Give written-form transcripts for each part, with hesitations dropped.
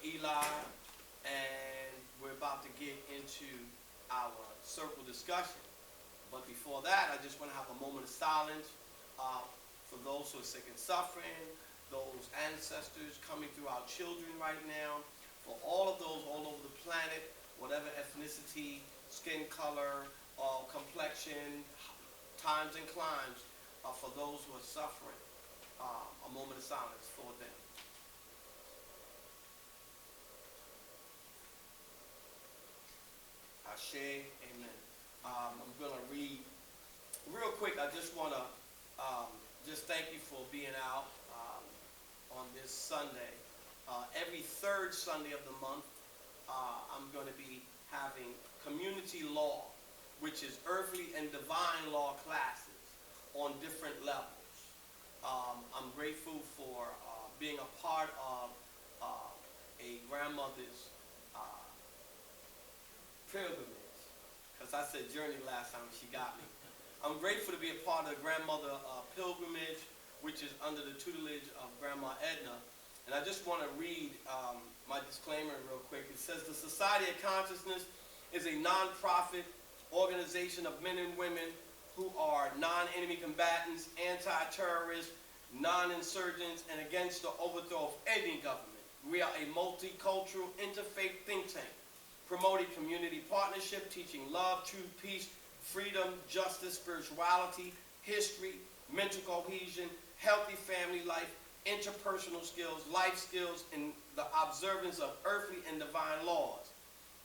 of Eli, and we're about to get into our circle discussion. But before that, I just want to have a moment of silence for those who are sick and suffering, those ancestors coming through our children right now, for all of those all over the planet, whatever ethnicity, skin color, complexion, times and climes, for those who are suffering. A moment of silence for them. Ashe, amen. I'm going to read real quick. I just want to just thank you for being out on this Sunday. Every third Sunday of the month, I'm going to be having community law, which is earthly and divine law classes on different levels. I'm grateful for being a part of a grandmother's pilgrimage, because I said journey last time, she got me. I'm grateful to be a part of the grandmother pilgrimage, which is under the tutelage of Grandma Edna. And I just want to read my disclaimer real quick. It says, the Society of Consciousness is a non-profit organization of men and women who are non-enemy combatants, anti-terrorists, non-insurgents, and against the overthrow of any government. We are a multicultural interfaith think tank, promoting community partnership, teaching love, truth, peace, freedom, justice, spirituality, history, mental cohesion, healthy family life, interpersonal skills, life skills, and the observance of earthly and divine laws.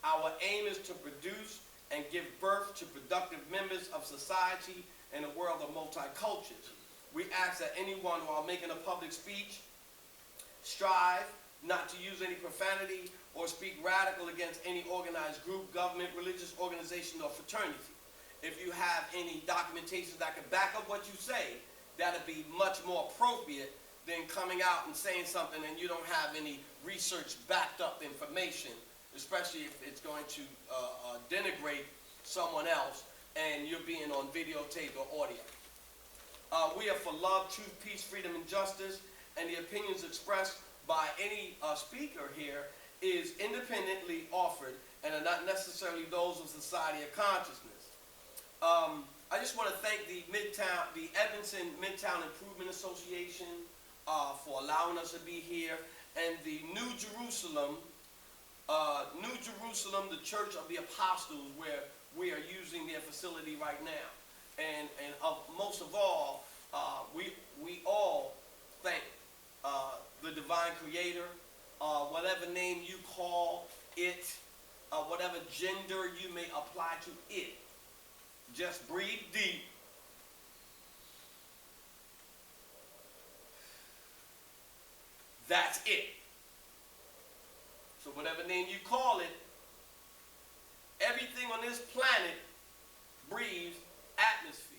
Our aim is to produce and give birth to productive members of society in a world of multicultures. We ask that anyone, while making a public speech, strive not to use any profanity or speak radical against any organized group, government, religious organization, or fraternity. If you have any documentation that can back up what you say, that'd be much more appropriate than coming out and saying something and you don't have any research backed up information, especially if it's going to denigrate someone else and you're being on videotape or audio. We are for love, truth, peace, freedom, and justice, and the opinions expressed by any speaker here is independently offered and are not necessarily those of Society of Consciousness. I just want to thank the Evanston Midtown Improvement Association for allowing us to be here, and the New Jerusalem, the Church of the Apostles, where we are using their facility right now. And most of all, we all thank the divine creator, whatever name you call it, whatever gender you may apply to it. Just breathe deep. That's it. So whatever name you call it, everything on this planet breathes atmosphere.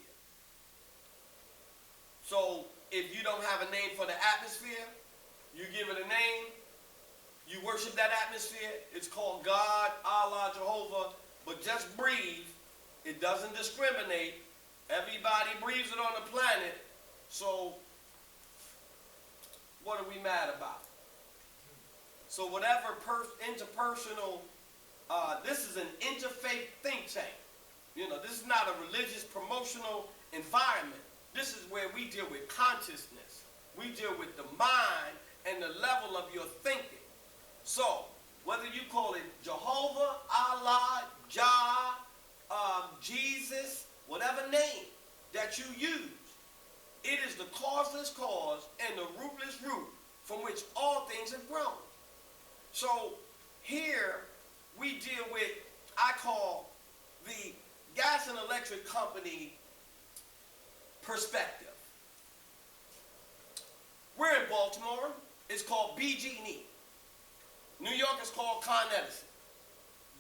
So if you don't have a name for the atmosphere, you give it a name, you worship that atmosphere. It's called God, Allah, Jehovah, but just breathe. It doesn't discriminate. Everybody breathes it on the planet. So what are we mad about? So whatever interpersonal, this is an interfaith think tank. You know, this is not a religious promotional environment. This is where we deal with consciousness. We deal with the mind and the level of your thinking. So, whether you call it Jehovah, Allah, Jah, Jesus, whatever name that you use, it is the causeless cause and the rootless root from which all things have grown. So, here we deal with, I call the gas and electric company perspective. We're in Baltimore. It's called BG&E. New York is called Con Edison.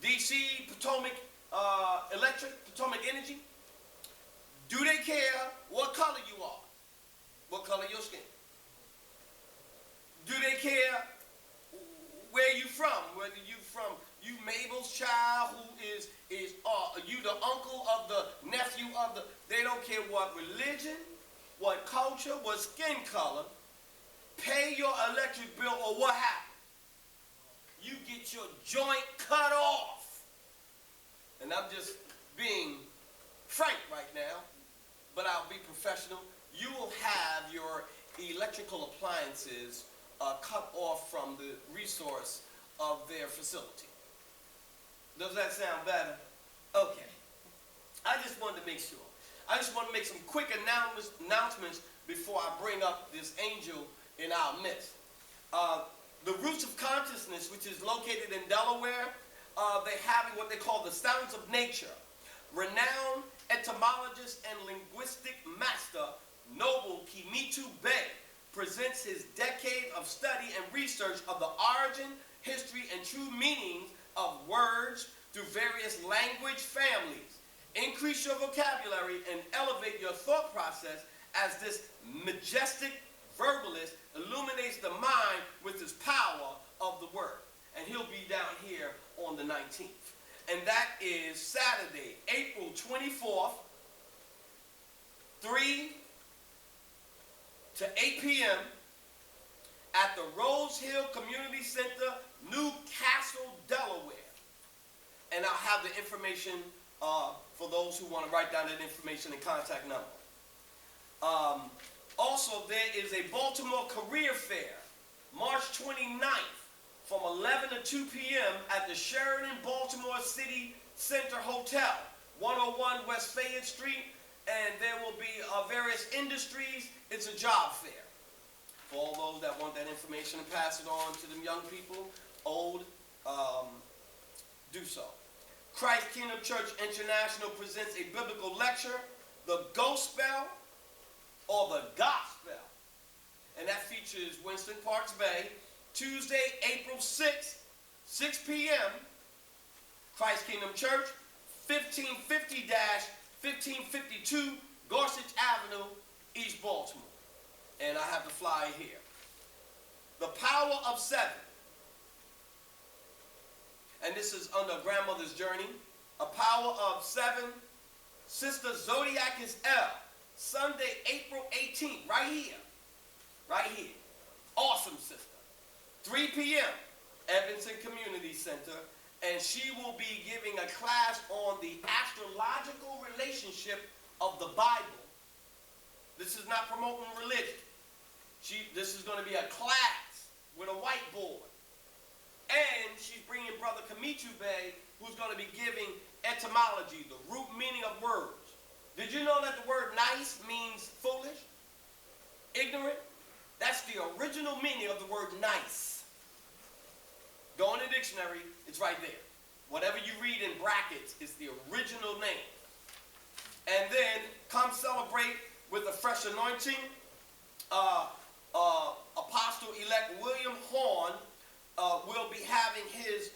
DC, Potomac Electric, Potomac Energy. Do they care what color you are? What color your skin? Do they care where you from? Whether you Mabel's child, who is you the uncle of the nephew of the, they don't care what religion, what culture, what skin color, pay your electric bill or what happened. get your joint cut off. And I'm just being frank right now, but I'll be professional. You will have your electrical appliances cut off from the resource of their facility. Does that sound better? Okay. I just wanted to make sure. I just want to make some quick announcements before I bring up this angel in our midst. The Roots of Consciousness, which is located in Delaware, they have what they call the Sounds of Nature. Renowned etymologist and linguistic master Noble Kimitu Bey presents his decade of study and research of the origin, history, and true meanings of words through various language families. Increase your vocabulary and elevate your thought process as this majestic verbalist illuminates the mind with his power of the word. And he'll be down here on the 19th. And that is Saturday, April 24th, 3 to 8 p.m. at the Rose Hill Community Center, Newcastle, Delaware. And I'll have the information for those who want to write down that information and contact number. Also, there is a Baltimore Career Fair, March 29th, from 11 to 2 p.m. at the Sheridan Baltimore City Center Hotel, 101 West Fayette Street, and there will be various industries. It's a job fair. For all those that want that information and pass it on to them young people, old, do so. Christ Kingdom Church International presents a biblical lecture, The Gospel or the Gospel. And that features Winston Parks Bay, Tuesday, April 6th, 6 p.m., Christ Kingdom Church, 1550-1552 Gorsuch Avenue, East Baltimore. And I have the flyer here. The Power of Seven. And this is under Grandmother's Journey. A Power of Seven. Sister Zodiac is L. Sunday, April 18th, right here. Right here. Awesome sister. 3 p.m., Evanston Community Center, and she will be giving a class on the astrological relationship of the Bible. This is not promoting religion. This is going to be a class with a whiteboard. And she's bringing Brother Kimitu Bey, who's going to be giving etymology, the root meaning of words. Did you know that the word nice means foolish? Ignorant? That's the original meaning of the word nice. Go in the dictionary, it's right there. Whatever you read in brackets is the original name. And then come celebrate with a fresh anointing. Apostle-elect William Horn will be having his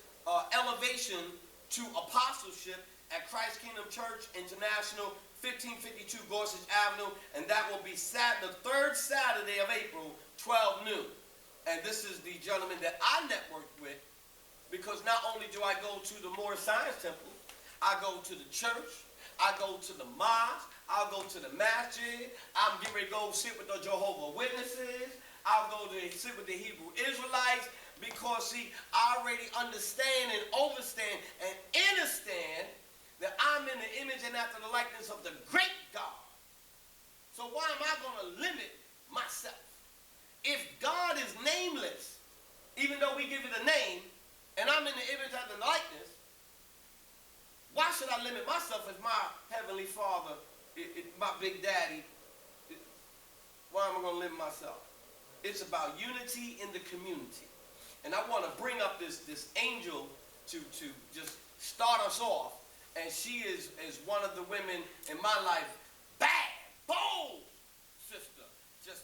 elevation to apostleship at Christ Kingdom Church International, 1552 Gorsuch Avenue, and that will be the third Saturday of April, 12 noon. And this is the gentleman that I networked with, because not only do I go to the Moore Science Temple, I go to the church, I go to the mosque, I'll go to the masjid, I'm getting ready to go sit with the Jehovah's Witnesses, I'll go to sit with the Hebrew Israelites, because see, I already understand and overstand and understand that I'm in the image and after the likeness of the great God. So why am I going to limit myself? If God is nameless, even though we give it a name, and I'm in the image and the likeness, why should I limit myself as my Heavenly Father, my Big Daddy? Why am I going to limit myself? It's about unity in the community. And I want to bring up this angel to just start us off. And she is one of the women in my life. Bad, bold sister. Just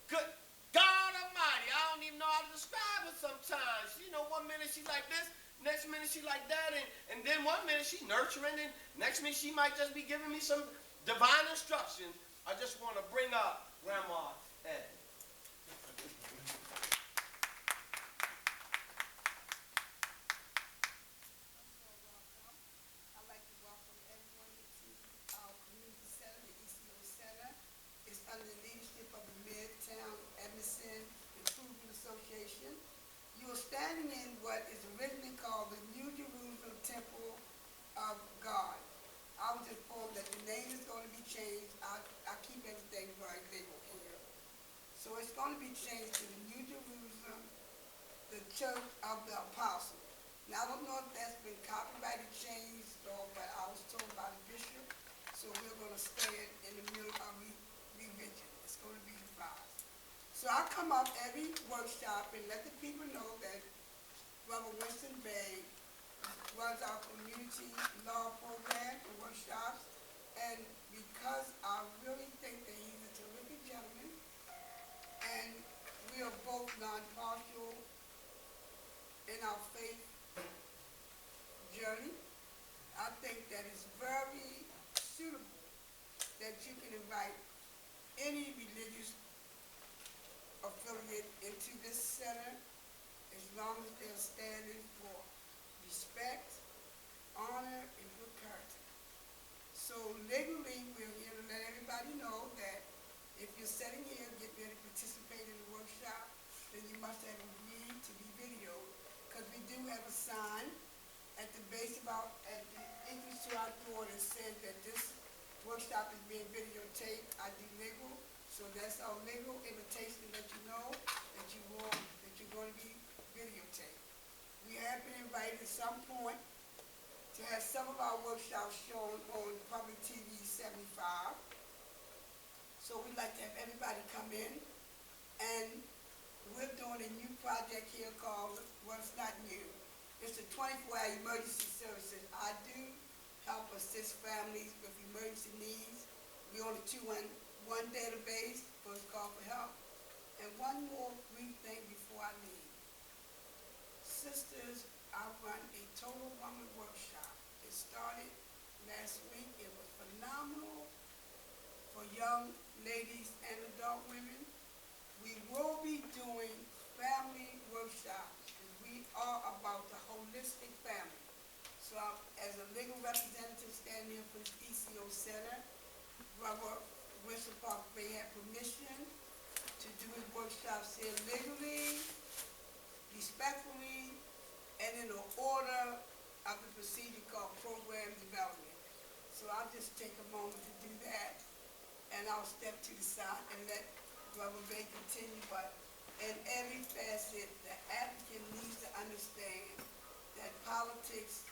good. God Almighty. I don't even know how to describe her sometimes. You know, one minute she's like this, next minute she like that, and then one minute she nurturing, and next minute she might just be giving me some divine instructions. I just want to bring up Grandma Ed. standing in what is originally called the New Jerusalem Temple of God. I was informed that the name is going to be changed. I keep everything very legal here. So it's going to be changed to the New Jerusalem, the Church of the Apostles. Now, I don't know if that's been copyrighted, changed, but I was told by the bishop, so we're going to stay in the middle of revision. It's going to be revised. So I come up every workshop and let the people know that Brother Winston Bay runs our community law program and workshops, and because I really think that he's a terrific gentleman, and we are both non-partial in our faith journey, I think that it's very suitable that you can invite any religious affiliate into this center as long as they're standing for respect, honor, and good character. So legally, we're here to let everybody know that if you're sitting here and get ready to participate in the workshop, then you must have agreed to be videoed, because we do have a sign at the base of at the entrance to our door that says that this workshop is being videotaped. I do legal, so that's our legal invitation to let you know that you're going to be videotaped. We have been invited at some point to have some of our workshops shown on Public TV 75. So we'd like to have everybody come in, and we're doing a new project here called, well, it's not new. It's a 24-hour emergency services. I do help assist families with emergency needs. We only one database, first call for help. And one more brief thing before I leave. Sisters, I run a total woman workshop. It started last week. It was phenomenal for young ladies and adult women. We will be doing family workshops. We are about the holistic family. So as a legal representative standing here for the ECO Center, Brother Winston Park Bay had permission to do his workshops here legally, respectfully, and in the order of the procedure called program development. So I'll just take a moment to do that, and I'll step to the side and let Brother Bay continue. But in every facet, the applicant needs to understand that politics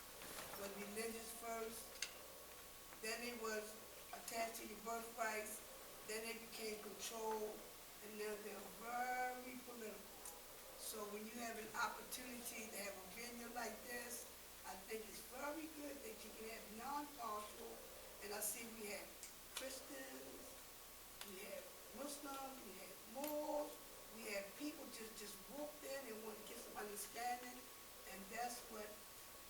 was religious first, then it was attached to your birthright, then it became controlled, and now they're very political. So when you have an opportunity to have a venue like this, I think it's very good that you can have non-partial, and I see we have Christians, we have Muslims, we have Moors, we have people just walked in and want to get some understanding, and that's what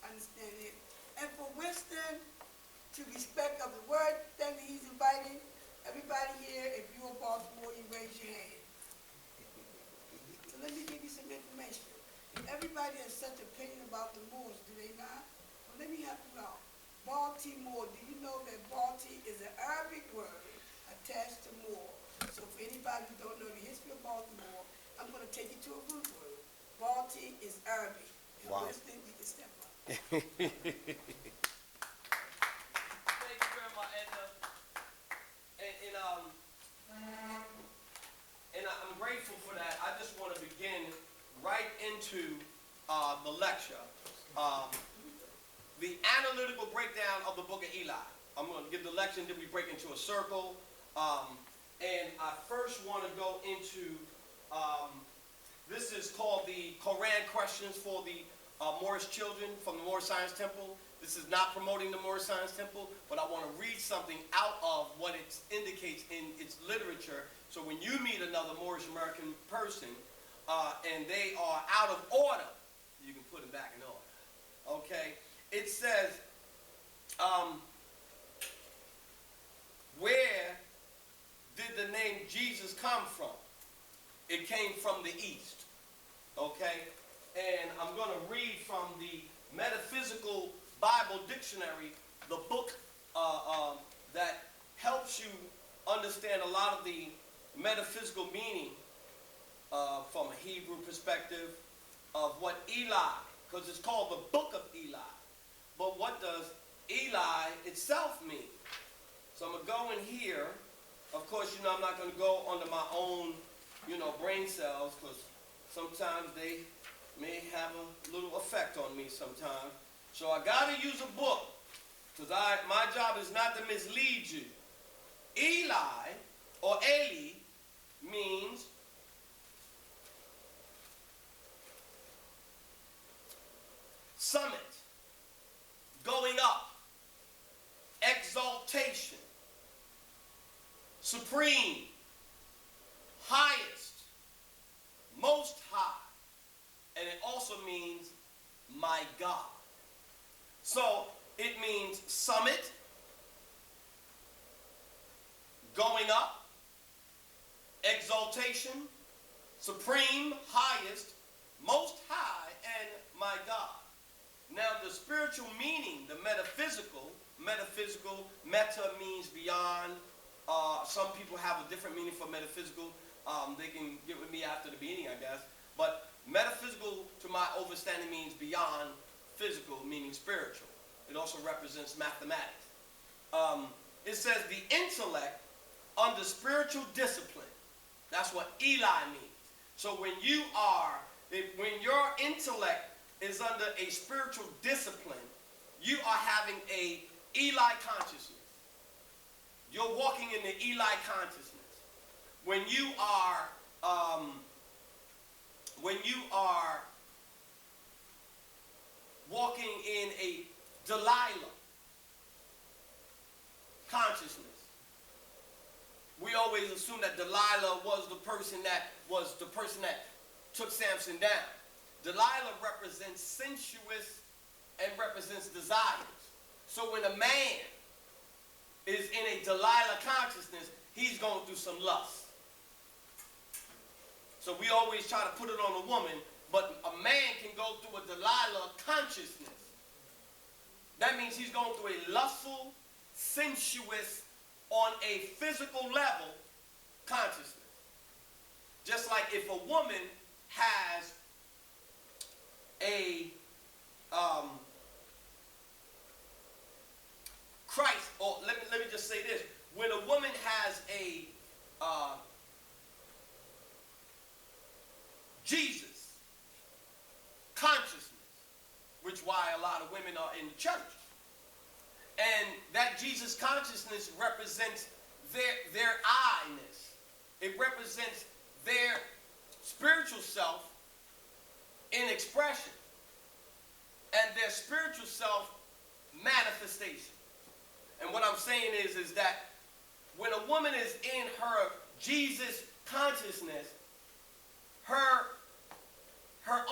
understanding is. And for Winston, to respect of the word thing that he's inviting, everybody here, if you're a Baltimore, you raise your hand. So let me give you some information. Everybody has such opinion about the Moors, do they not? Well, let me help you out. Baltimore, do you know that Balti is an Arabic word attached to Moor? So for anybody who don't know the history of Baltimore, I'm going to take you to a root word. Balti is Arabic. And wow. Winston, you can step up. Thank you, Grandma Edna. And I'm grateful for that. I just want to begin right into the lecture. The analytical breakdown of the Book of Eli. I'm going to give the lecture, and then we break into a circle. And I first want to go into, this is called the Koran questions for the Moorish children from the Moorish Science Temple. This is not promoting the Moorish Science Temple, but I want to read something out of what it indicates in its literature. So when you meet another Moorish American person, and they are out of order, you can put them back in order. Okay? It says, where did the name Jesus come from? It came from the East. Okay? And I'm going to read from the Metaphysical Bible Dictionary, the book that helps you understand a lot of the metaphysical meaning from a Hebrew perspective, of what Eli, because it's called the Book of Eli. But what does Eli itself mean? So I'm going to go in here. Of course, I'm not going to go under my own, brain cells, because sometimes they may have a little effect on me sometimes. So I got to use a book, because my job is not to mislead you. Eli, or Eli, means summit, going up, exaltation, supreme, highest, most high, and it also means my God. So it means summit, going up, exaltation, supreme, highest, most high, and my God. Now the spiritual meaning, the metaphysical, meta means beyond. Some people have a different meaning for metaphysical. They can get with me after the meeting, I guess. But metaphysical, to my understanding, means beyond physical, meaning spiritual. It also represents mathematics. It says the intellect under spiritual discipline. That's what Eli means. So when your intellect is under a spiritual discipline, you are having a Eli consciousness. You're walking in the Eli consciousness. When you are walking in a Delilah consciousness. We always assume that Delilah was the person that took Samson down. Delilah represents sensuous and represents desires. So when a man is in a Delilah consciousness, he's going through some lust. So we always try to put it on a woman, but a man can go through a Delilah consciousness. That means he's going through a lustful, sensuous, on a physical level consciousness. Just like if a woman has a Christ, or let me just say this. When a woman has a Jesus consciousness, which why a lot of women are in the church, and that Jesus consciousness represents their I-ness. It represents their spiritual self in expression and their spiritual self manifestation. And what I'm saying is that when a woman is in her Jesus consciousness, her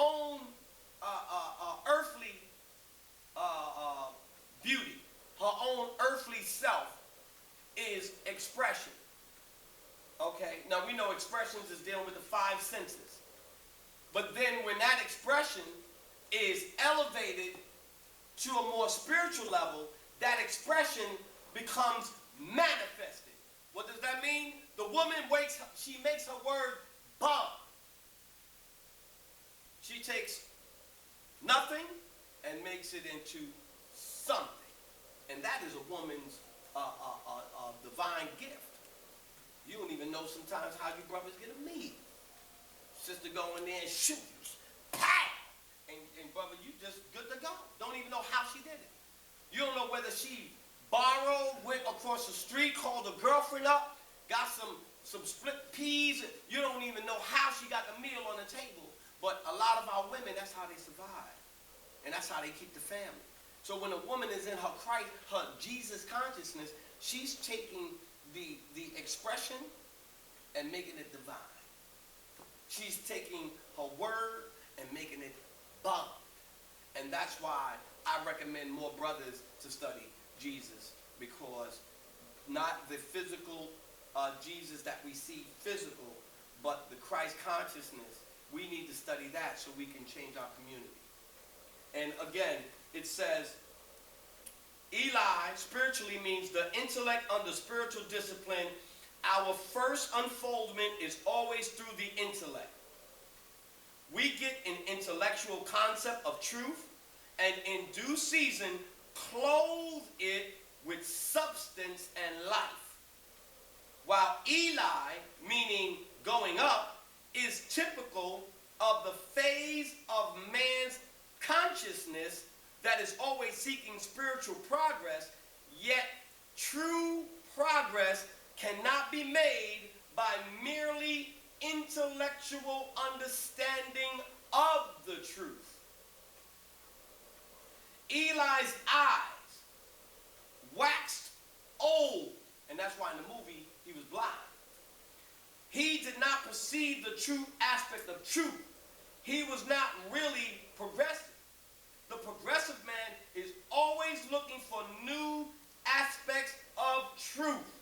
own earthly beauty, her own earthly self is expression. Okay, now we know expressions is dealing with the five senses. But then when that expression is elevated to a more spiritual level, that expression becomes manifested. What does that mean? The woman she makes her word bomb. She takes nothing and makes it into something. And that is a woman's divine gift. You don't even know sometimes how you brothers get a meal. Sister go in there and shoot you. Pow! And brother, you just good to go. Don't even know how she did it. You don't know whether she borrowed, went across the street, called a girlfriend up, got some split peas. You don't even know how she got the meal on the table. But a lot of our women, that's how they survive. And that's how they keep the family. So when a woman is in her Christ, her Jesus consciousness, she's taking the expression and making it divine. She's taking her word and making it bomb. And that's why I recommend more brothers to study Jesus, because not the physical Jesus that we see physical, but the Christ consciousness. We need to study that so we can change our community. And again, it says, Eli spiritually means the intellect under spiritual discipline. Our first unfoldment is always through the intellect. we get an intellectual concept of truth, and in due season, clothe it with substance and life. While Eli, meaning going up, is typical of the phase of man's consciousness that is always seeking spiritual progress, yet true progress cannot be made by merely intellectual understanding of the truth. Eli's eyes waxed old, and that's why in the movie he was blind. He did not perceive the true aspect of truth. He was not really progressive. The progressive man is always looking for new aspects of truth.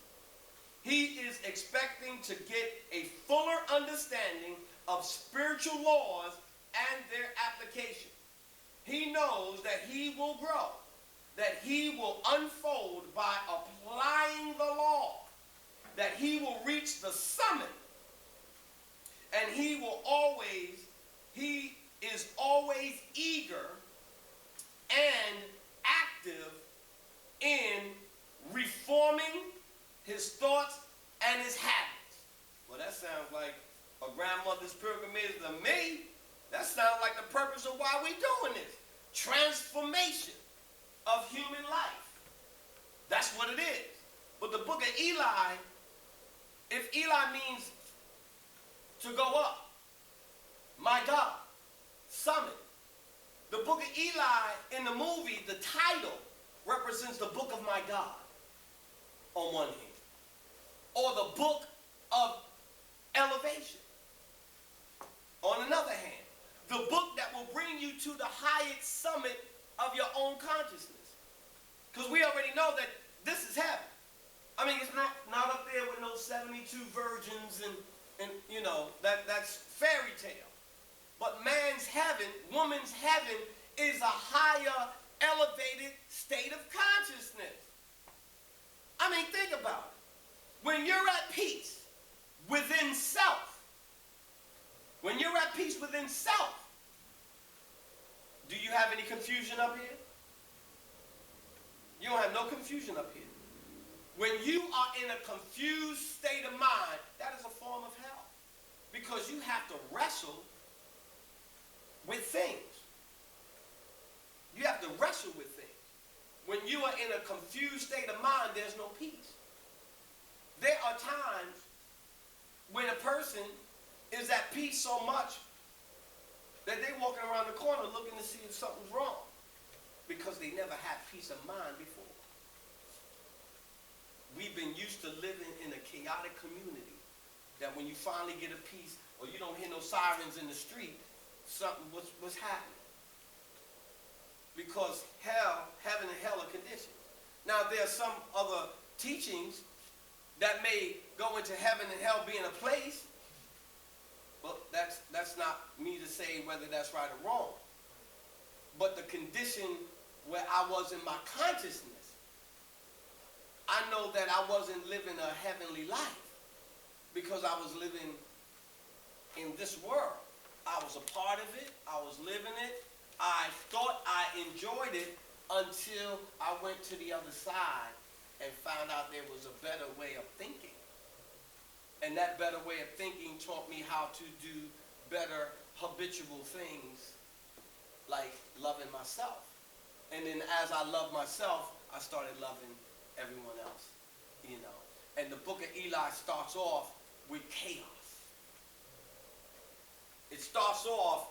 He is expecting to get a fuller understanding of spiritual laws and their application. He knows that he will grow, that he will unfold by applying the law, that he will reach the summit, and he is always eager and active in reforming his thoughts and his habits. Well, that sounds like a grandmother's pilgrimage to me. That sounds like the purpose of why we're doing this. Transformation of human life. That's what it is. But the book of Eli, if Eli means to go up, my God, summit. The book of Eli in the movie, the title represents the book of my God on one hand, or the book of elevation on another hand. The book that will bring you to the highest summit of your own consciousness. Because we already know that this is heaven. I mean, it's not up there with no 72 virgins and you know, that's fairy tale. But man's heaven, woman's heaven, is a higher, elevated state of consciousness. I mean, think about it. When you're at peace within self, when you're at peace within self, do you have any confusion up here? You don't have no confusion up here. When you are in a confused state of mind, that is a form of hell. Because you have to wrestle with things. You have to wrestle with things. When you are in a confused state of mind, there's no peace. There are times when a person is at peace so much that they're walking around the corner looking to see if something's wrong because they never had peace of mind before. We've been used to living in a chaotic community that when you finally get a peace or you don't hear no sirens in the street, something was happening. Because heaven and hell are conditions. Now there are some other teachings that may go into heaven and hell being a place, but that's not me to say whether that's right or wrong. But the condition where I was in my consciousness, I know that I wasn't living a heavenly life because I was living in this world. I was a part of it. I was living it. I thought I enjoyed it until I went to the other side and found out there was a better way of thinking. And that better way of thinking taught me how to do better habitual things like loving myself. And then as I loved myself, I started loving everyone else, you know. And the book of Eli starts off with chaos. It starts off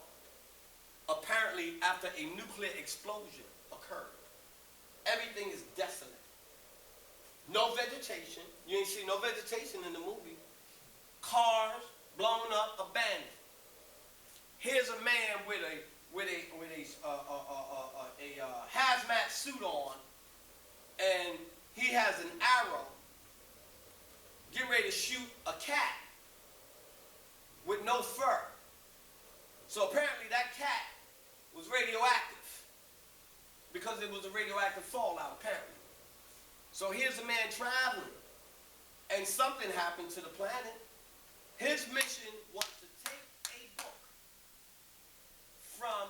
apparently after a nuclear explosion occurred. Everything is desolate. No vegetation. You ain't see no vegetation in the movie. Cars blown up, abandoned. Here's a man with a hazmat suit on, and he has an arrow, getting ready to shoot a cat with no fur. So apparently that cat was radioactive because it was a radioactive fallout, apparently. So here's a man traveling, and something happened to the planet. His mission was to take a book from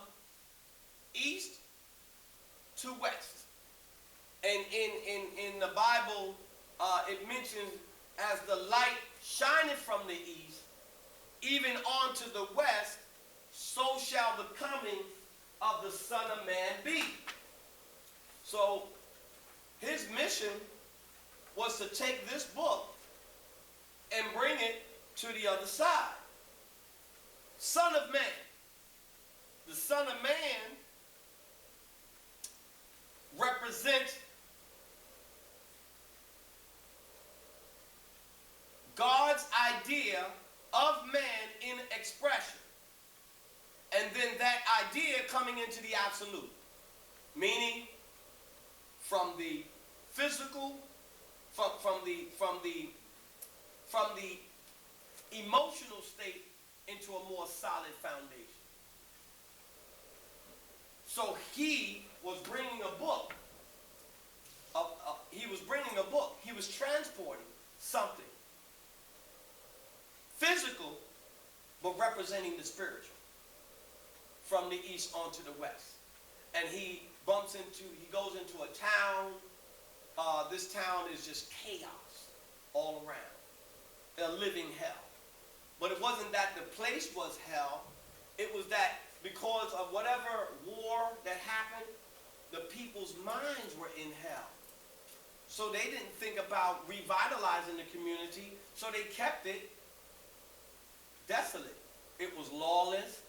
east to west. And in the Bible, it mentions as the light shineth from the east, even unto the west, so shall the coming of the Son of Man be. So his mission was to take this book and bring it to the other side. Son of Man. The Son of Man represents God's idea of man in expression. And then that idea coming into the absolute. Meaning from the physical, from the emotional state into a more solid foundation. So he was bringing a book. He was transporting something physical, but representing the spiritual, from the east onto the west. And he goes into a town. This town is just chaos all around, a living hell. But it wasn't that the place was hell. It was that because of whatever war that happened, the people's minds were in hell. So they didn't think about revitalizing the community, so they kept it desolate. It was lawless.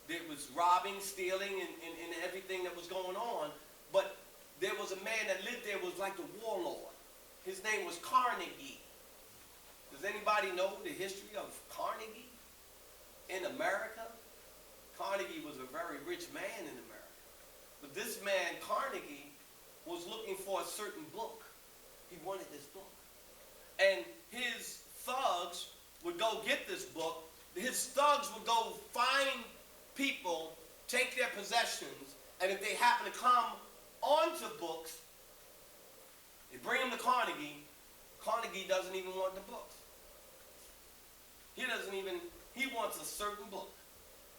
There was robbing, stealing, and everything that was going on. But there was a man that lived there, was like the warlord. His name was Carnegie. Does anybody know the history of Carnegie in America? Carnegie was a very rich man in America. But this man, Carnegie, was looking for a certain book. He wanted this book. And his thugs would go get this book. His thugs would go find people, take their possessions, and if they happen to come onto books, they bring them to Carnegie. Carnegie doesn't even want the books. He wants a certain book.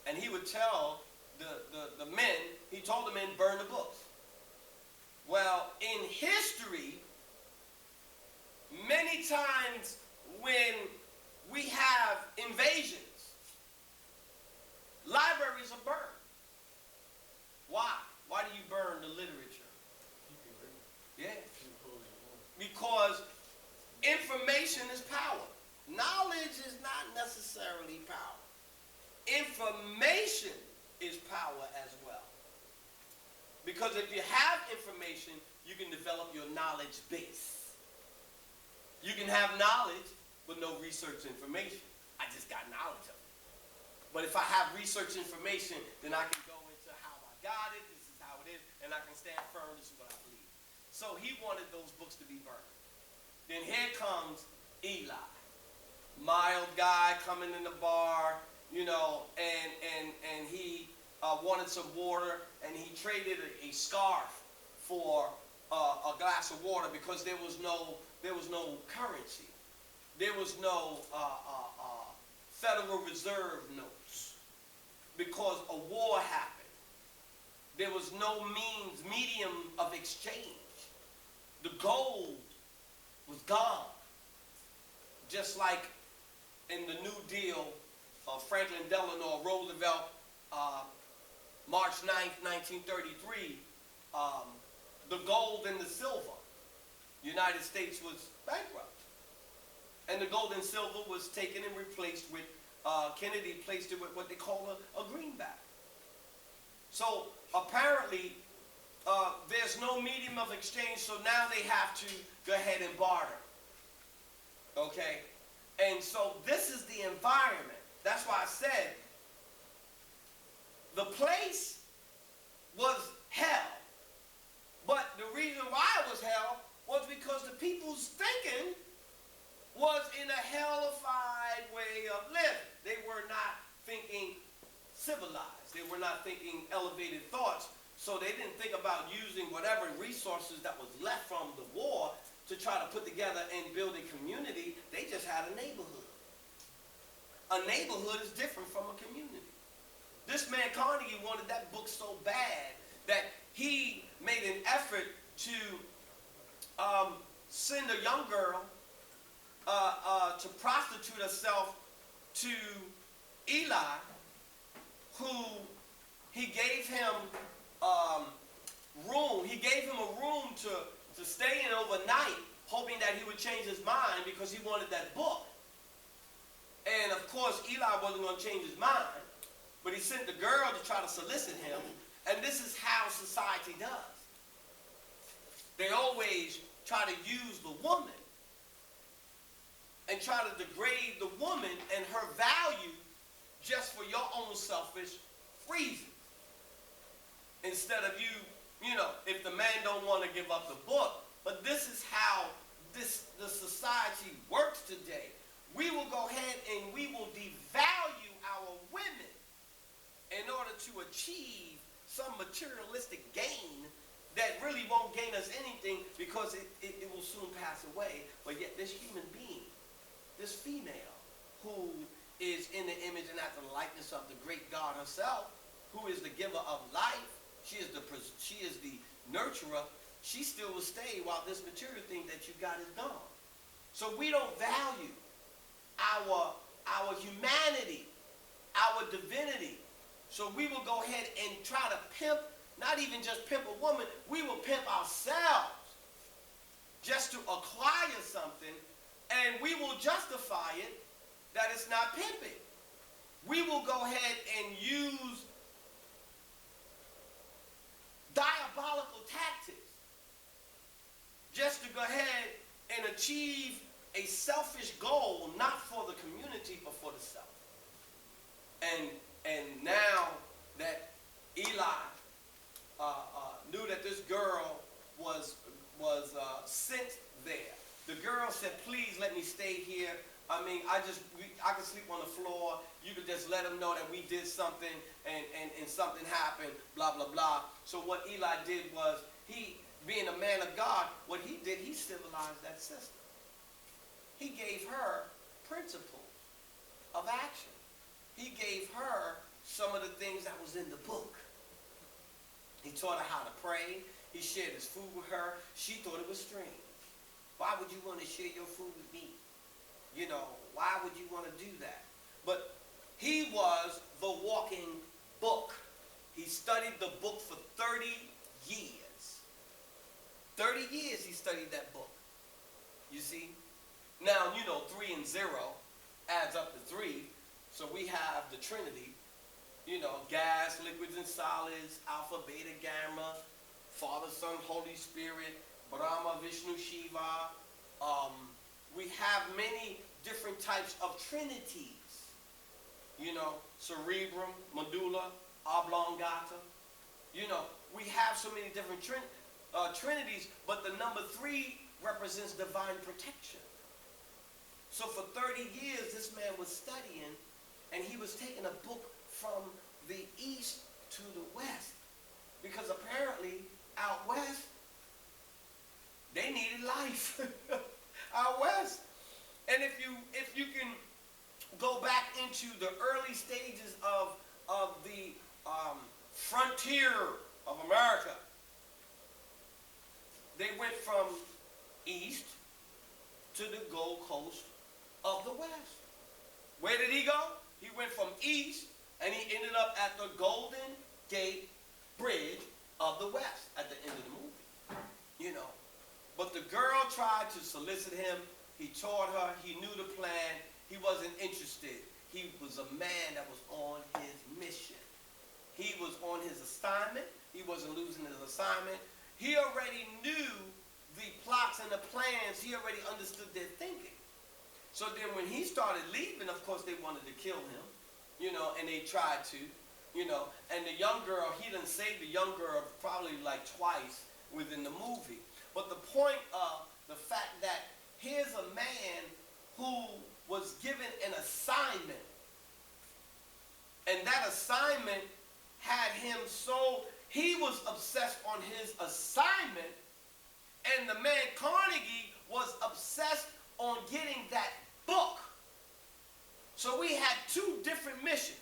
And he would tell the men, he told the men, burn the books. Well, in history, many times when we have invasions, libraries are burned. Why? Why do you burn the literature? Yeah. Because information is power. Knowledge is not necessarily power. Information is power as well. Because if you have information, you can develop your knowledge base. You can have knowledge, but no research information. I just got knowledge of it. But if I have research information, then I can go into how I got it, this is how it is, and I can stand firm, this is what I believe. So he wanted those books to be burned. Then here comes Eli. Mild guy coming in the bar, and he wanted some water, and he traded a scarf for a glass of water because there was no currency. There was no Federal Reserve notes because a war happened. There was no medium of exchange. The gold was gone. Just like in the New Deal of Franklin Delano Roosevelt, March 9th, 1933, the gold and the silver, United States was bankrupt. And the gold and silver was taken and replaced with, Kennedy placed it with what they call a greenback. So apparently, there's no medium of exchange, so now they have to go ahead and barter. Okay? And so this is the environment. That's why I said the place was hell. But the reason why it was hell was because the people's thinking was in a hellified way of living. They were not thinking civilized. They were not thinking elevated thoughts. So they didn't think about using whatever resources that was left from the war to try to put together and build a community. They just had a neighborhood. A neighborhood is different from a community. This man Carnegie wanted that book so bad that he made an effort to send a young girl to prostitute herself to Eli, who he gave him room. He gave him a room to stay in overnight, hoping that he would change his mind because he wanted that book. And of course, Eli wasn't going to change his mind, but he sent the girl to try to solicit him. And this is how society does. They always try to use the woman and try to degrade the woman and her value just for your own selfish reasons. Instead of you know, if the man don't want to give up the book. But this is how the society works today. We will go ahead and we will devalue our women in order to achieve some materialistic gain that really won't gain us anything because it will soon pass away. But yet this human being, this female, who is in the image and after the likeness of the great God herself, who is the giver of life, she is the nurturer, she still will stay while this material thing that you got is gone. So we don't value our humanity, our divinity. So we will go ahead and try to pimp, not even just pimp a woman, we will pimp ourselves just to acquire something, and we will justify it that it's not pimping. We will go ahead and use diabolical tactics just to go ahead and achieve a selfish goal, not for the community, but for the self. And now that Eli knew that this girl was sent there, the girl said, "Please let me stay here. I mean, I can sleep on the floor. You could just let them know that we did something and something happened, blah, blah, blah." So what Eli did was, he, being a man of God, what he did, he civilized that sister. He gave her principles of action. He gave her some of the things that was in the book. He taught her how to pray. He shared his food with her. She thought it was strange. Why would you want to share your food with me? You know, why would you want to do that? But he was the walking book. He studied the book for 30 years. 30 years he studied that book. You see? Now, you know, 3 and 0 adds up to 3. So we have the Trinity, you know, gas, liquids, and solids, alpha, beta, gamma, Father, Son, Holy Spirit, Brahma, Vishnu, Shiva. We have many different types of trinities. You know, cerebrum, medulla, oblongata. You know, we have so many different trinities, but the number 3 represents divine protection. So for 30 years, this man was studying, and he was taking a book from the east to the west. Because apparently, out west, they needed life. Out west. And if you can go back into the early stages of the frontier of America, they went from east to the Gold Coast of the west. Where did he go? He went from east, and he ended up at the Golden Gate Bridge of the west at the end of the movie. You know. But the girl tried to solicit him. He taught her. He knew the plan. He wasn't interested. He was a man that was on his mission. He was on his assignment. He wasn't losing his assignment. He already knew the plots and the plans. He already understood their thinking. So then when he started leaving, of course, they wanted to kill him, you know, and they tried to, you know. And the young girl, he done saved the young girl probably like twice within the movie. But the point of the fact that here's a man who was given an assignment, and that assignment had him so, he was obsessed on his assignment, and the man Carnegie was obsessed on getting that book. So we had 2 different missions.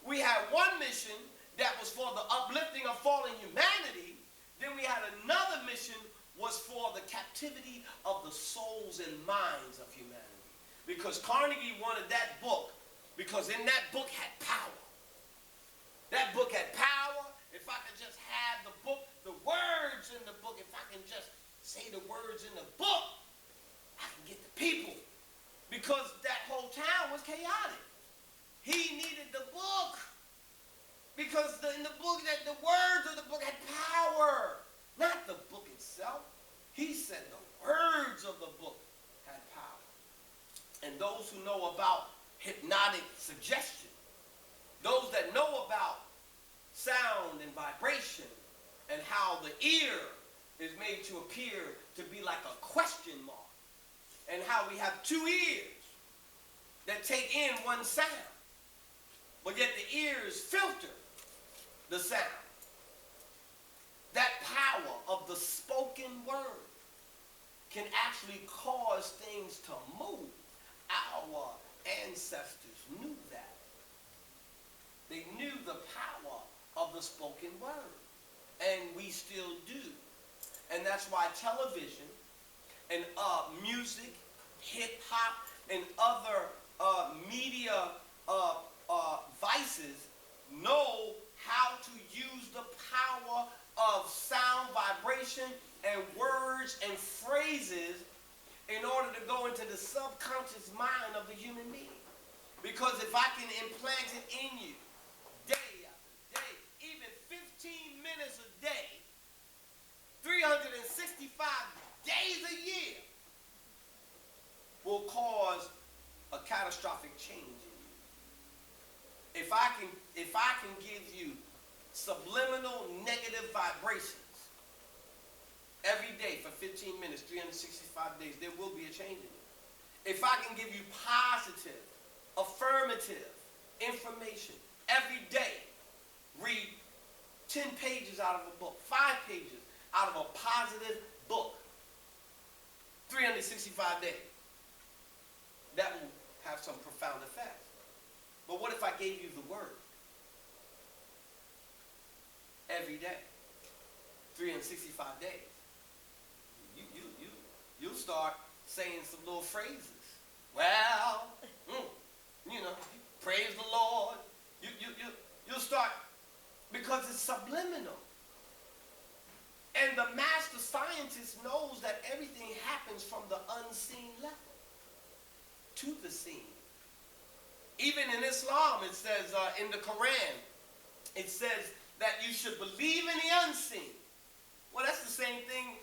We had one mission that was for the uplifting of fallen humanity. Then we had another mission was for the captivity of the souls and minds of humanity. Because Carnegie wanted that book, because in that book had power. That book had power. If I could just have the book, the words in the book, if I can just say the words in the book, I can get the people. Because that whole town was chaotic. He needed the book. Because in the book, the words of the book had power. Not the book itself. He said the words of the book had power. And those who know about hypnotic suggestion, those that know about sound and vibration and how the ear is made to appear to be like a question mark, and how we have two ears that take in one sound, but yet the ears filter the sound. That power of the spoken word can actually cause things to move. Our ancestors knew that. They knew the power of the spoken word. And we still do. And that's why television and music, hip-hop, and other media vices know how to use the power of sound, vibration, and words and phrases in order to go into the subconscious mind of the human being. Because if I can implant it in you day after day, even 15 minutes a day, 365 days a year, will cause a catastrophic change in you. If I can give you subliminal negative vibrations every day for 15 minutes, 365 days, there will be a change in you. If I can give you positive, affirmative information every day, read 10 pages out of a book, 5 pages out of a positive book, 365 days, that will have some profound effects. But what if I gave you the word every day, 365 days? You'll start saying some little phrases. Well, praise the Lord. You'll start, because it's subliminal. And the master scientist knows that everything happens from the unseen level to the seen. Even in Islam, it says in the Quran, it says that you should believe in the unseen. Well, that's the same thing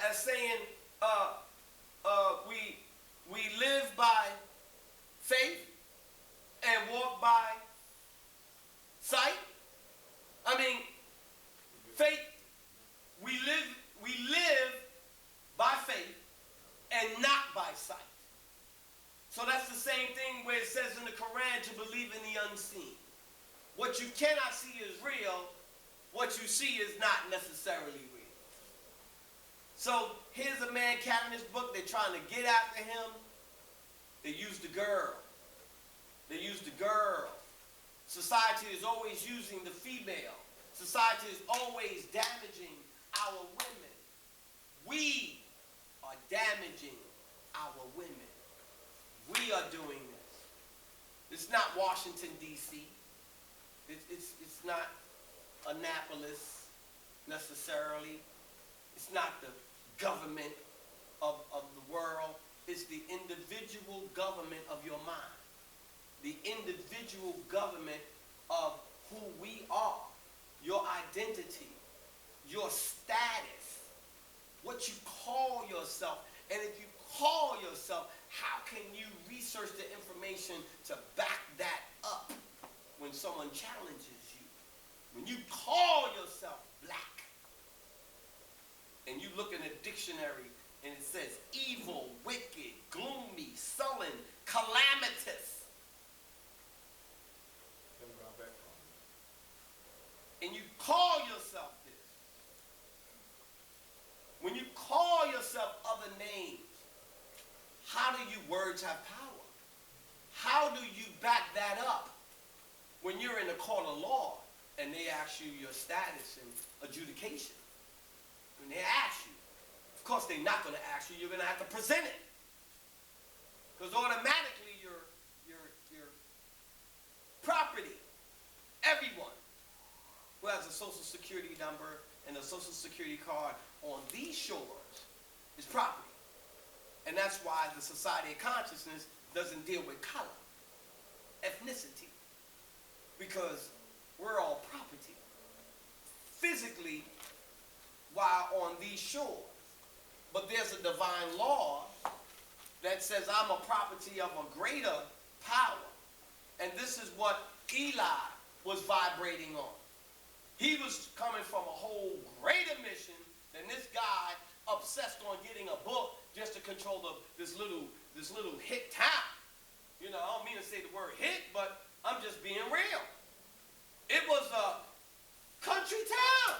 as saying we live by faith and walk by sight. I mean, faith, we live by faith and not by sight. So that's the same thing where it says in the Quran to believe in the unseen. What you cannot see is real. What you see is not necessarily real. So here's a man carrying this book. They're trying to get after him. They use the girl. They use the girl. Society is always using the female. Society is always damaging our women. We are damaging our women. We are doing this. It's not Washington, D.C. It's not Annapolis necessarily. It's not the government of the world. It's the individual government of your mind. The individual government of who we are. Your identity. Your status. What you call yourself. And if you call yourself, how can you research the information to back that up when someone challenges you? When you call yourself black, and you look in a dictionary and it says evil, wicked, gloomy, sullen, calamitous. And you call yourself this. When you call yourself other names, how do your words have power? How do you back that up? court of law and they ask you your status and adjudication, when they ask you, of course they're not going to ask you, you're going to have to present it. Because automatically your property, everyone who has a social security number and a social security card on these shores is property. And that's why the Society of Consciousness doesn't deal with color, ethnicity, because we're all property. Physically, while on these shores. But there's a divine law that says I'm a property of a greater power. And this is what Eli was vibrating on. He was coming from a whole greater mission than this guy obsessed on getting a book just to control this little hick town. You know, I don't mean to say the word hick, but I'm just being real. It was a country town.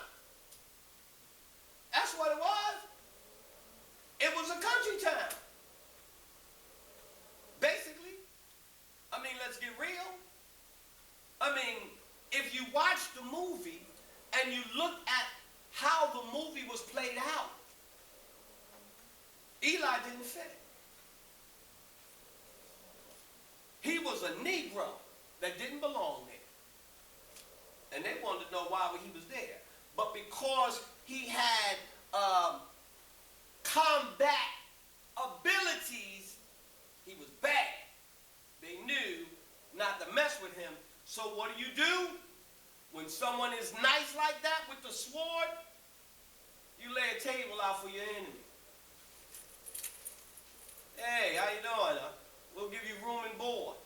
That's what it was. It was a country town. Basically. I mean, let's get real. I mean, if you watch the movie and you look at how the movie was played out, Eli didn't fit it. He was a Negro that didn't belong there. And they wanted to know why he was there. But because he had combat abilities, he was bad. They knew not to mess with him. So what do? When someone is nice like that with the sword, you lay a table out for your enemy. Hey, how you doing? We'll give you room and board.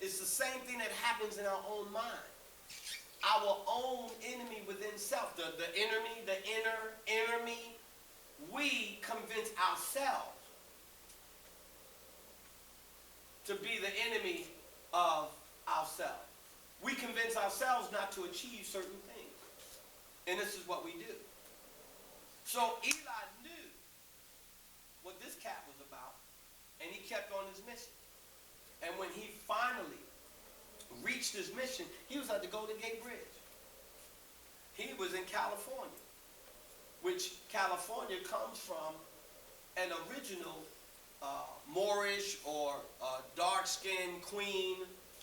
It's the same thing that happens in our own mind. Our own enemy within self, the enemy, the inner enemy, we convince ourselves to be the enemy of ourselves. We convince ourselves not to achieve certain things. And this is what we do. So Eli knew what this cat was about, and he kept on his mission. And when he finally reached his mission, he was at the Golden Gate Bridge. He was in California, which California comes from an original Moorish or dark-skinned queen,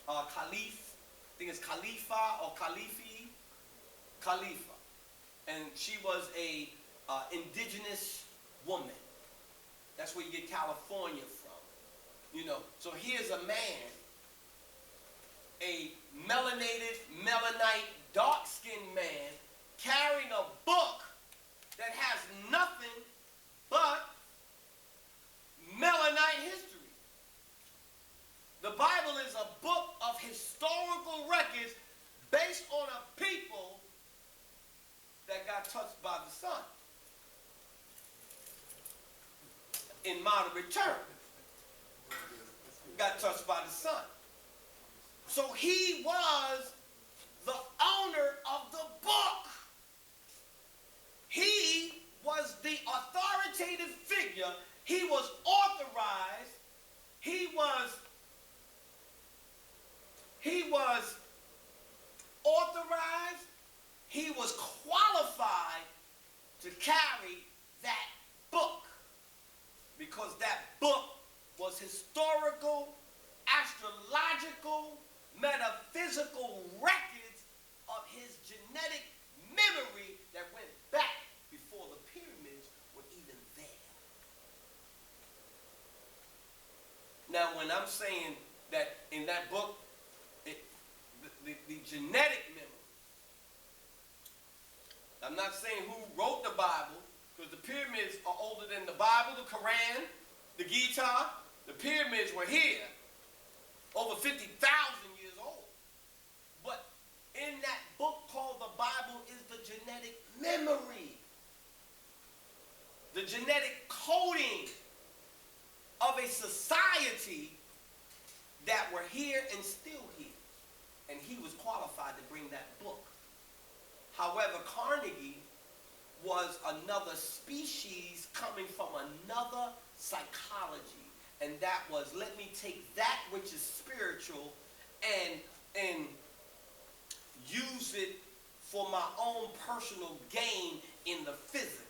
Caliph. I think it's Khalifa or Khalifa. And she was a indigenous woman. That's where you get California from. You know, so here's a man, a melanated, melanite, dark-skinned man, carrying a book that has nothing but melanite history. The Bible is a book of historical records based on a people that got touched by the sun in moderate terms. Got touched by the sun. So he was the owner of the book. He was the authoritative figure. He was authorized. He was authorized. He was qualified to carry that book because that book was historical, astrological, metaphysical records of his genetic memory that went back before the pyramids were even there. Now, when I'm saying that in that book, the genetic memory, I'm not saying who wrote the Bible, because the pyramids are older than the Bible, the Quran, the Gita. The pyramids were here over 50,000 years old. But in that book called the Bible is the genetic memory, the genetic coding of a society that were here and still here. And he was qualified to bring that book. However, Carnegie was another species coming from another psychology. And that was, let me take that which is spiritual and use it for my own personal gain in the physical.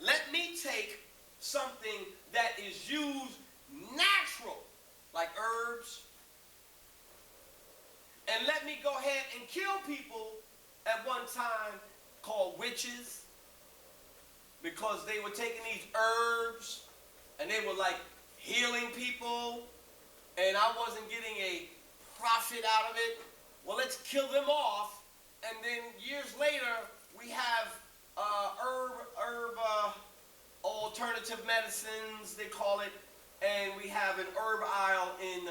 Let me take something that is used natural, like herbs, and let me go ahead and kill people at one time called witches, because they were taking these herbs and they were like healing people, and I wasn't getting a profit out of it. Well, let's kill them off, and then years later we have alternative medicines, they call it, and we have an herb aisle in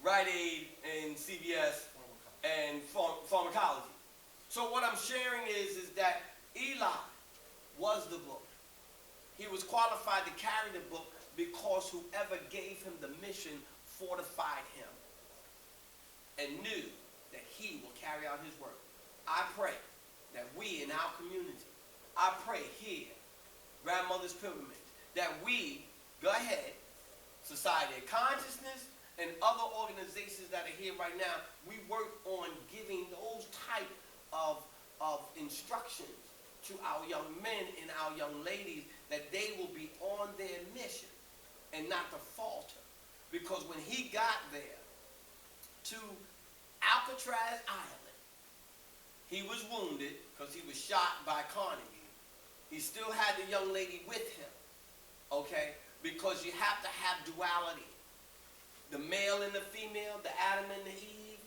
Rite Aid and CVS and pharmacology. So what I'm sharing is that Eli was the book. He was qualified to carry the book because whoever gave him the mission fortified him and knew that he will carry out his work. I pray that we in our community, I pray here, Grandmother's Pilgrimage, that we go ahead, Society of Consciousness and other organizations that are here right now, we work on giving those type of instructions to our young men and our young ladies, that they will be on their mission and not to falter. Because when he got there to Alcatraz Island, he was wounded because he was shot by Carnegie. He still had the young lady with him, okay? Because you have to have duality. The male and the female, the Adam and the Eve,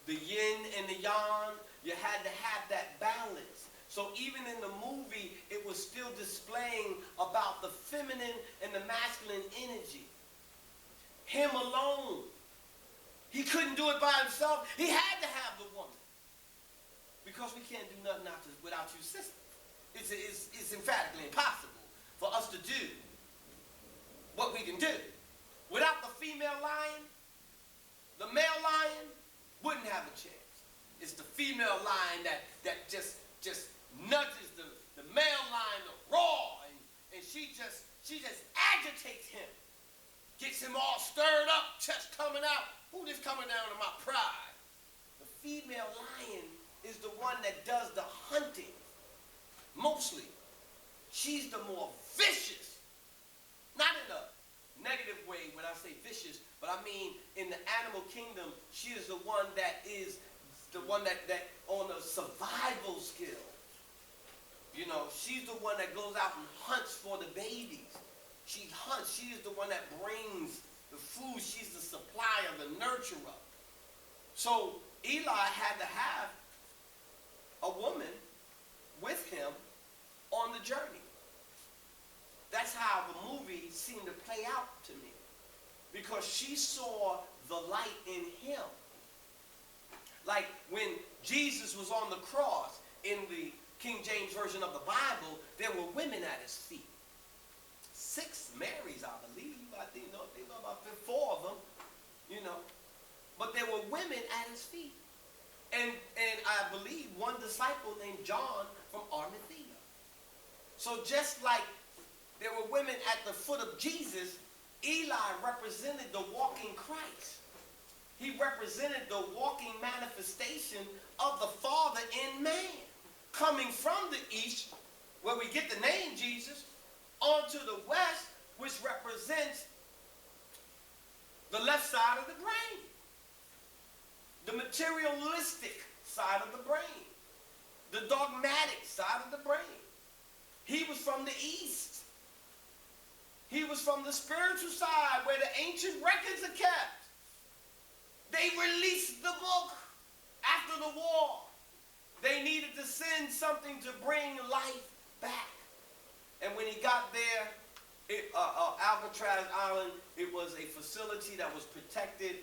the yin and the yang, you had to have that balance. So even in the movie, it was still displaying about the feminine and the masculine energy. Him alone. He couldn't do it by himself. He had to have the woman. Because we can't do nothing without you, sister. It's emphatically impossible for us to do what we can do. Without the female lion, the male lion wouldn't have a chance. It's the female lion that just nudges the male lion to roar, and she just agitates him, gets him all stirred up, chest coming out. Ooh, this coming down to my pride. The female lion is the one that does the hunting. Mostly, she's the more vicious. Not in a negative way when I say vicious, but I mean in the animal kingdom, she is the one that on the survival skill. You know, she's the one that goes out and hunts for the babies. She hunts. She is the one that brings the food. She's the supplier, the nurturer. So Eli had to have a woman with him on the journey. That's how the movie seemed to play out to me, because she saw the light in him. Like when Jesus was on the cross, in the King James Version of the Bible, there were women at his feet. 6 Marys, I believe. I think about 4 of them, you know. But there were women at his feet. And I believe one disciple named John from Arimathea. So just like there were women at the foot of Jesus, Eli represented the walking Christ. He represented the walking manifestation of the Father in man, coming from the east, where we get the name Jesus, onto the west, which represents the left side of the brain, the materialistic side of the brain, the dogmatic side of the brain. He was from the east. He was from the spiritual side, where the ancient records are kept. They released the book after the war. They needed to send something to bring life back. And when he got there, Alcatraz Island, it was a facility that was protected,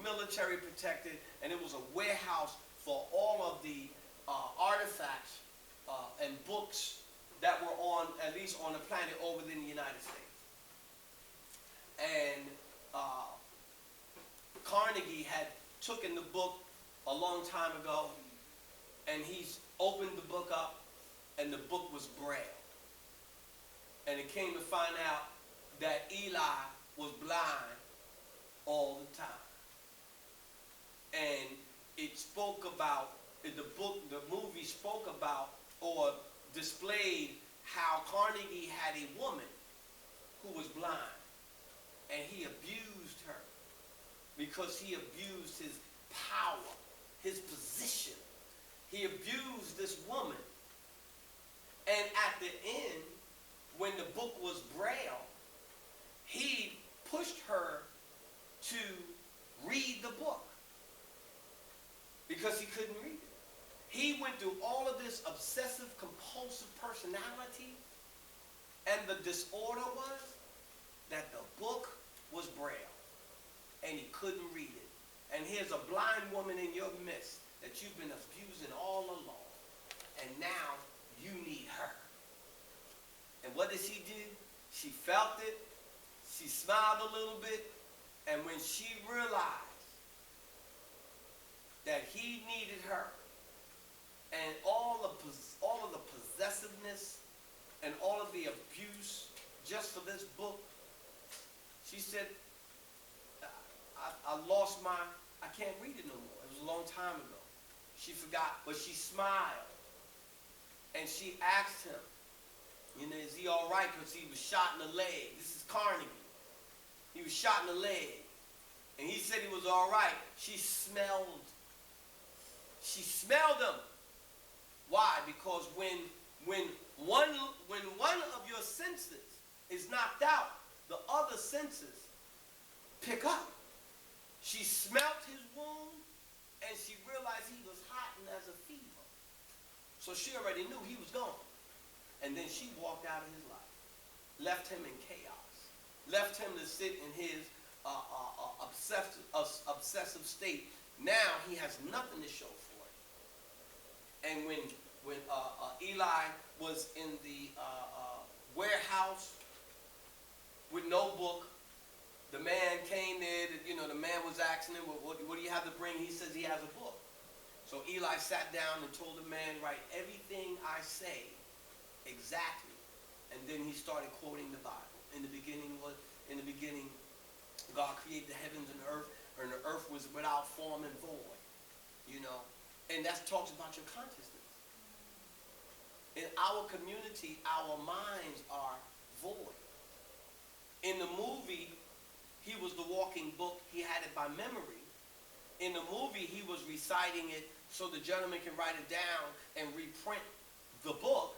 military protected, and it was a warehouse for all of the artifacts and books that were on, at least on the planet, over in the United States. And Carnegie had taken the book a long time ago, and he's opened the book up, and the book was Braille. And it came to find out that Eli was blind all the time. And it spoke about, the movie spoke about or displayed how Carnegie had a woman who was blind, and he abused her because he abused his power, his position. He abused this woman. And at the end, when the book was Braille, he pushed her to read the book because he couldn't read it. He went through all of this obsessive compulsive personality, and the disorder was that the book was Braille and he couldn't read it. And here's a blind woman in your midst that you've been abusing all along, and now you need her. And what did she do? She felt it, she smiled a little bit, and when she realized that he needed her, and all of the possessiveness and all of the abuse just for this book, she said, I can't read it no more. It was a long time ago. She forgot, but she smiled. And she asked him, is he all right? Because he was shot in the leg. This is Carnegie. He was shot in the leg. And he said he was all right. She smelled him. Why? Because when one of your senses is knocked out, the other senses pick up. She smelt his wound, and she realized he was hot and as a fever. So she already knew he was gone. And then she walked out of his life, left him in chaos, left him to sit in his obsessive state. Now he has nothing to show for it. And when Eli was in the warehouse with no book, the man came there, the man was asking him, what do you have to bring? He says he has a book. So Eli sat down and told the man, write everything I say exactly. And then he started quoting the Bible. In the beginning, God created the heavens and the earth was without form and void. And that talks about your consciousness. In our community, our minds are void. In the movie, he was the walking book. He had it by memory. In the movie, he was reciting it so the gentleman can write it down and reprint the book.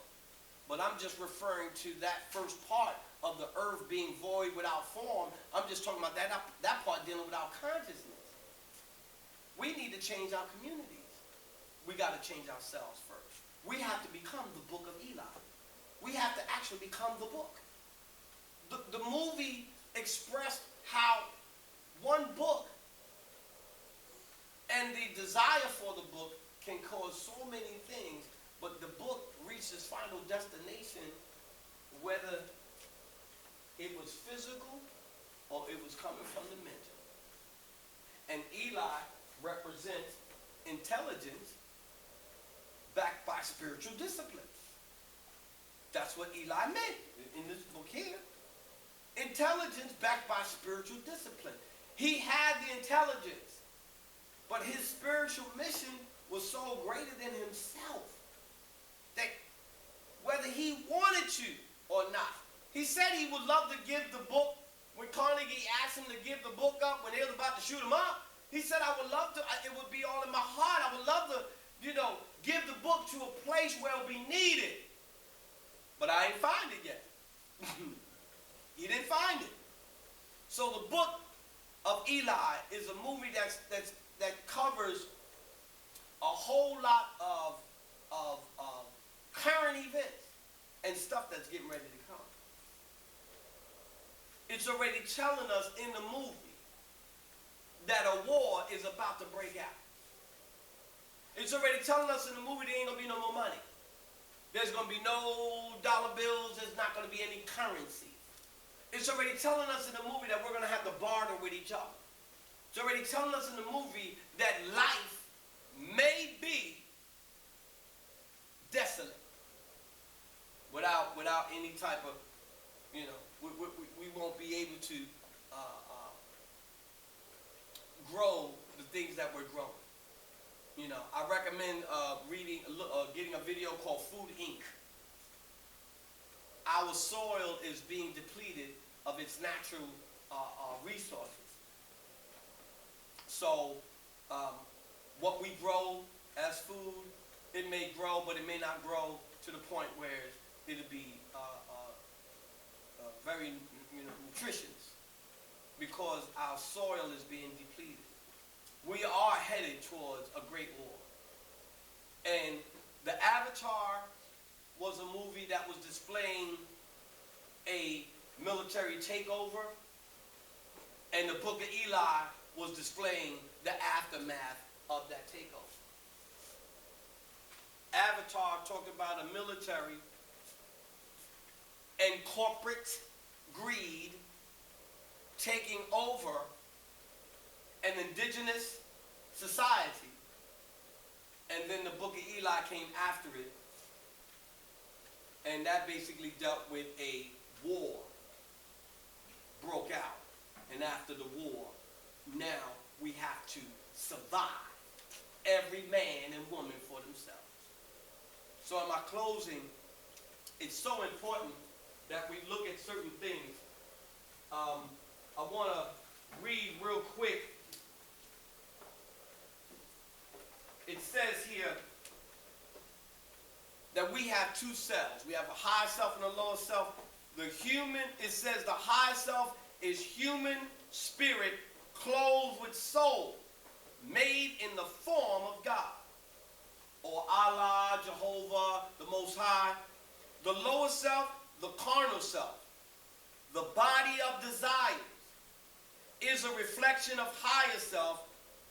But I'm just referring to that first part of the earth being void without form. I'm just talking about that part dealing with our consciousness. We need to change our communities. We got to change ourselves first. We have to become the Book of Eli. We have to actually become the book. The movie expressed how one book and the desire for the book can cause so many things, but the book reached its final destination, whether it was physical or it was coming from the mental. And Eli represents intelligence backed by spiritual discipline. That's what Eli meant in this book here. Intelligence backed by spiritual discipline. He had the intelligence, but his spiritual mission was so greater than himself that whether he wanted to or not, he said he would love to give the book. When Carnegie asked him to give the book up when they was about to shoot him up, he said, I would love to, it would be all in my heart. I would love to, give the book to a place where it would be needed. But I ain't find it yet. He didn't find it. So the Book of Eli is a movie that covers a whole lot of current events and stuff that's getting ready to come. It's already telling us in the movie that a war is about to break out. It's already telling us in the movie there ain't going to be no more money. There's going to be no dollar bills. There's not going to be any currency. It's already telling us in the movie that we're going to have to barter with each other. It's already telling us in the movie that life may be desolate without any type of, we won't be able to grow the things that we're growing. I recommend getting a video called Food Inc. Our soil is being depleted of its natural resources. So what we grow as food, it may grow, but it may not grow to the point where it'll be very nutritious, because our soil is being depleted. We are headed towards a great war. And the Avatar was a movie that was displaying a military takeover, and the Book of Eli was displaying the aftermath of that takeover. Avatar talked about a military and corporate greed taking over an indigenous society, and then the Book of Eli came after it, and that basically dealt with a war broke out. And after the war, now we have to survive, every man and woman for themselves. So in my closing, it's so important that we look at certain things. I want to read real quick. It says here that we have two selves. We have a higher self and a lower self. It says the higher self is human spirit clothed with soul, made in the form of God, or Allah, Jehovah, the Most High. The lower self, the carnal self, the body of desires, is a reflection of higher self,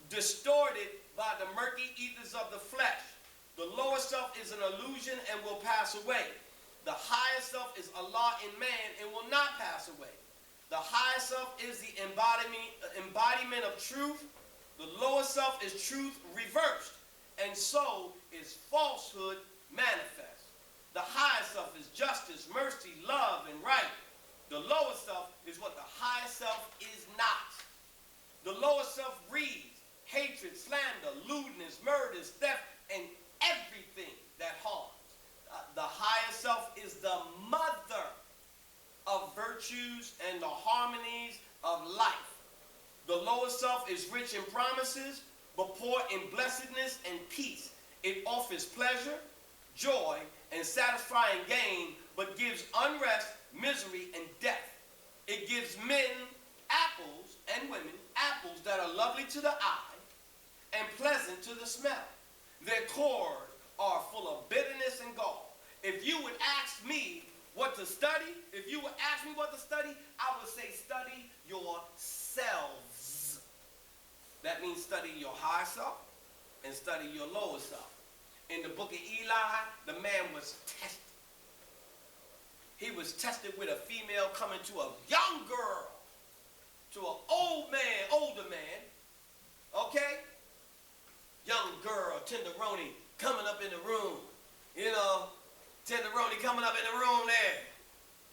distorted by the murky ethers of the flesh. The lower self is an illusion and will pass away. The higher self is Allah in man and will not pass away. The higher self is the embodiment of truth. The lower self is truth reversed, and so is falsehood manifest. The higher self is justice, mercy, love, and right. The lower self is what the higher self is not. The lower self breeds hatred, slander, lewdness, murders, theft, and everything that harms. The higher self is the mother of virtues and the harmonies of life. The lower self is rich in promises, but poor in blessedness and peace. It offers pleasure, joy, and satisfying gain, but gives unrest, misery, and death. It gives men apples and women apples that are lovely to the eye and pleasant to the smell. Their cores are full of bitterness and gall. If you would ask me what to study, I would say study yourselves. That means study your higher self and study your lower self. In the Book of Eli, the man was tested. He was tested with a female coming to a young girl, to an older man, okay? Young girl, tenderoni, coming up in the room, tenderoni coming up in the room there.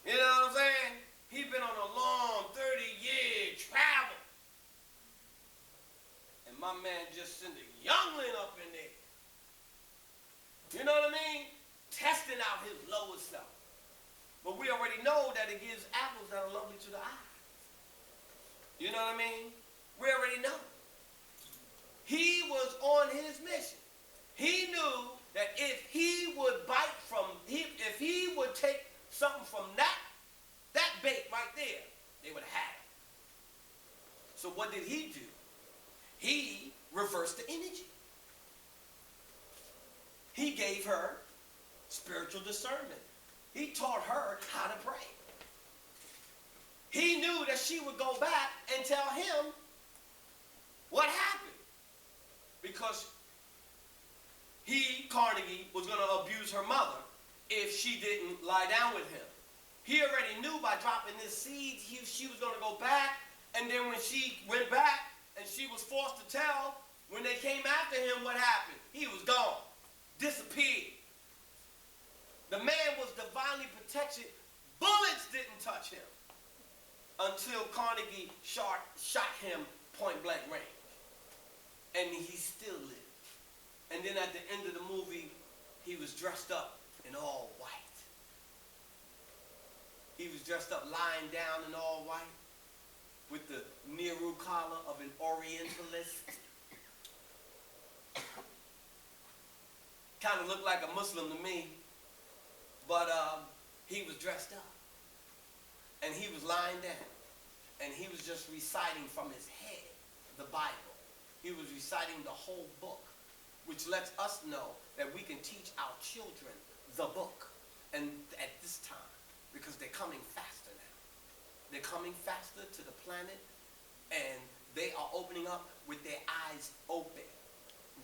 You know what I'm saying? He'd been on a long 30-year travel. And my man just sent a youngling up in there. You know what I mean? Testing out his lower self. But we already know that it gives apples that are lovely to the eye. You know what I mean? We already know. He was on his mission. He knew that if he would if he would take something from that bait right there, they would have had it. So what did he do? He reversed the energy. He gave her spiritual discernment. He taught her how to pray. He knew that she would go back and tell him what happened. Because Carnegie, was going to abuse her mother if she didn't lie down with him. He already knew by dropping this seed, she was going to go back. And then when she went back and she was forced to tell, when they came after him, what happened? He was gone. Disappeared. The man was divinely protected. Bullets didn't touch him until Carnegie shot him point blank range. And he still lived. And then at the end of the movie, he was dressed up in all white. He was dressed up lying down in all white with the Nehru collar of an Orientalist. Kind of looked like a Muslim to me, but he was dressed up. And he was lying down. And he was just reciting from his head the Bible. He was reciting the whole book, which lets us know that we can teach our children the book. And at this time, because they're coming faster now. They're coming faster to the planet, and they are opening up with their eyes open,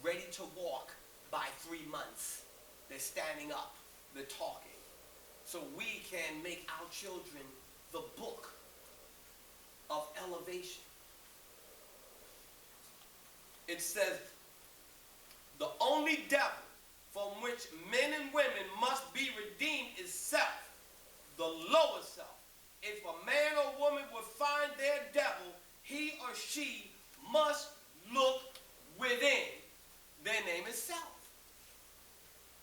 ready to walk by 3 months. They're standing up, they're talking. So we can make our children the book of elevation. It says, the only devil from which men and women must be redeemed is self, the lower self. If a man or woman would find their devil, he or she must look within. Their name is self.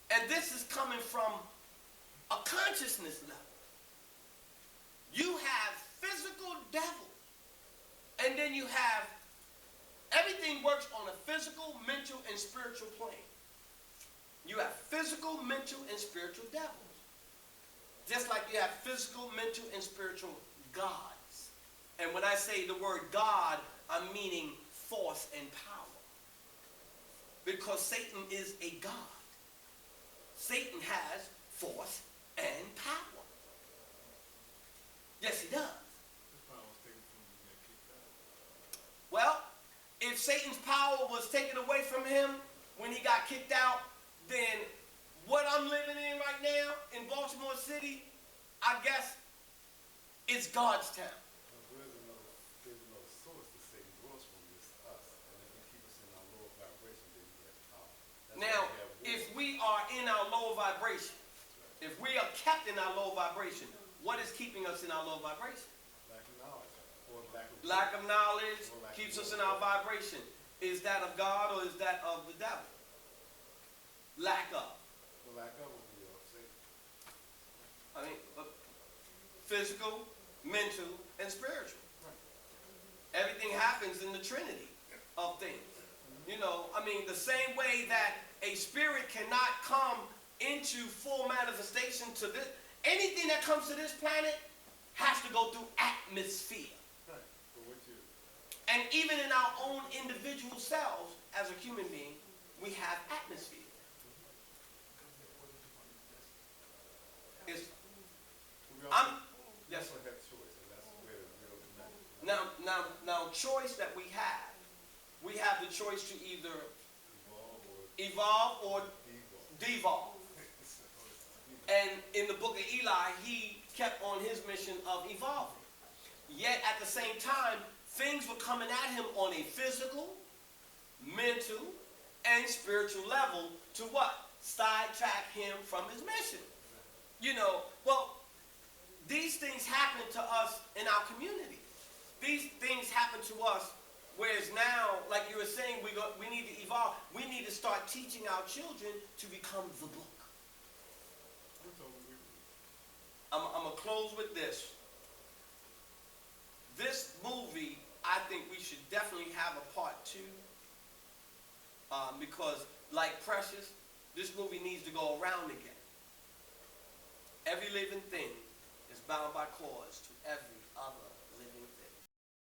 And this is coming from a consciousness level. You have physical devils, and then you have everything works on a physical, mental, and spiritual plane. You have physical, mental, and spiritual devils. Just like you have physical, mental, and spiritual gods. And when I say the word God, I'm meaning force and power. Because Satan is a god. Satan has force and power. Yes, he does. Well, if Satan's power was taken away from him when he got kicked out, then what I'm living in right now in Baltimore City, I guess, is God's town. There's no source to say draws from this us. And if you keep us in our lower vibration, then he has power. Now, if we are in our lower vibration, if we are kept in our lower vibration, what is keeping us in our lower vibration? Lack of knowledge. Or lack of knowledge keeps us in our vibration. Is that of God or is that of the devil? Lack of. The lack of will be of Satan. I mean, physical, mental, and spiritual. Right. Everything happens in the trinity of things. You know, I mean, the same way that a spirit cannot come into full manifestation to this, anything that comes to this planet has to go through atmosphere. Right. But what you... And even in our own individual selves, as a human being, we have atmosphere. Yes, sir. Now, choice that we have the choice to either evolve or devolve. And in the Book of Eli, he kept on his mission of evolving. Yet at the same time, things were coming at him on a physical, mental, and spiritual level to what? Sidetrack him from his mission. You know, well, these things happen to us in our community. These things happen to us, whereas now, like you were saying, we need to evolve. We need to start teaching our children to become the book. I'm going to close with this. This movie, I think we should definitely have a part 2. Because, like Precious, this movie needs to go around again. Every living thing is bound by cords to every